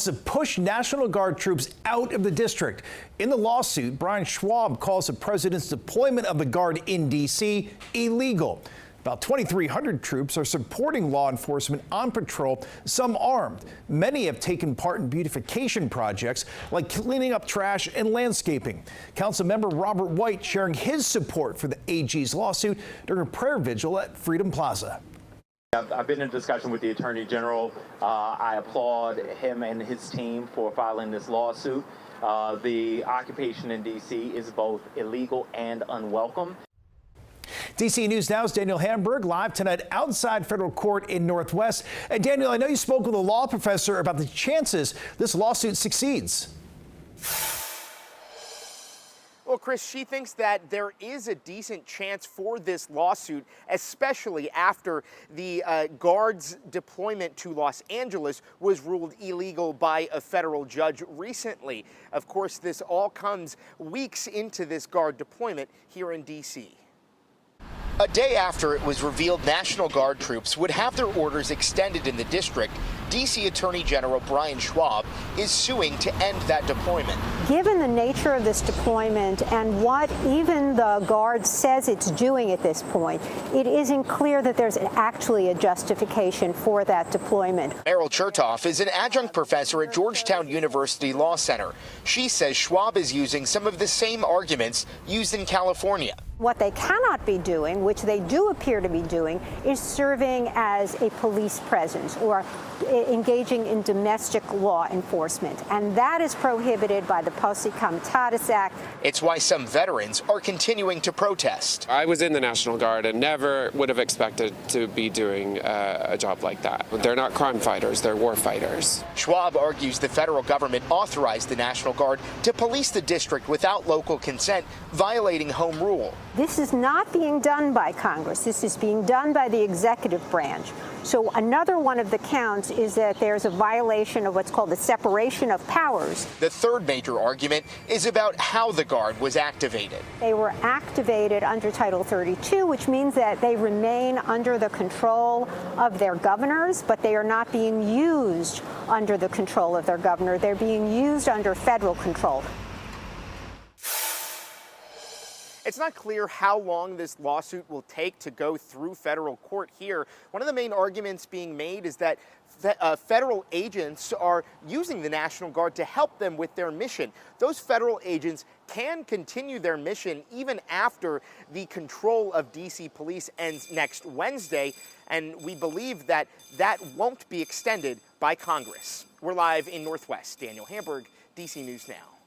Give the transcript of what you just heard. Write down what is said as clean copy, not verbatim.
to push National Guard troops out of the district. In the lawsuit, Brian Schwalb calls the president's deployment of the Guard in D.C. illegal. About 2,300 troops are supporting law enforcement on patrol, some armed. Many have taken part in beautification projects like cleaning up trash and landscaping. Councilmember Robert White sharing his support for the AG's lawsuit during a prayer vigil at Freedom Plaza. I've been in discussion with the Attorney General. I applaud him and his team for filing this lawsuit. The occupation in D.C. is both illegal and unwelcome. DC News Now's Daniel Hamburg live tonight outside federal court in Northwest. And Daniel, I know you spoke with a law professor about the chances this lawsuit succeeds. Well, Chris, she thinks that there is a decent chance for this lawsuit, especially after the Guard's deployment to Los Angeles was ruled illegal by a federal judge recently. Of course, this all comes weeks into this Guard deployment here in D.C. A day after it was revealed National Guard troops would have their orders extended in the district, D.C. Attorney General Brian Schwalb is suing to end that deployment. Given the nature of this deployment and what even the Guard says it's doing at this point, it isn't clear that there's actually a justification for that deployment. Meryl Chertoff is an adjunct professor at Georgetown University Law Center. She says Schwalb is using some of the same arguments used in California. What they cannot be doing, which they do appear to be doing, is serving as a police presence or engaging in domestic law enforcement. And that is prohibited by the Posse Comitatus Act. It's why some veterans are continuing to protest. I was in the National Guard and never would have expected to be doing a job like that. They're not crime fighters, they're war fighters. Schwalb argues the federal government authorized the National Guard to police the district without local consent, violating home rule. This is not being done by Congress. This is being done by the executive branch. So another one of the counts is that there's a violation of what's called the separation of powers. The third major argument is about how the Guard was activated. They were activated under Title 32, which means that they remain under the control of their governors, but they are not being used under the control of their governor. They're being used under federal control. It's not clear how long this lawsuit will take to go through federal court here. One of the main arguments being made is that federal agents are using the National Guard to help them with their mission. Those federal agents can continue their mission even after the control of D.C. police ends next Wednesday, and we believe that that won't be extended by Congress. We're live in Northwest. Daniel Hamburg, D.C. News Now.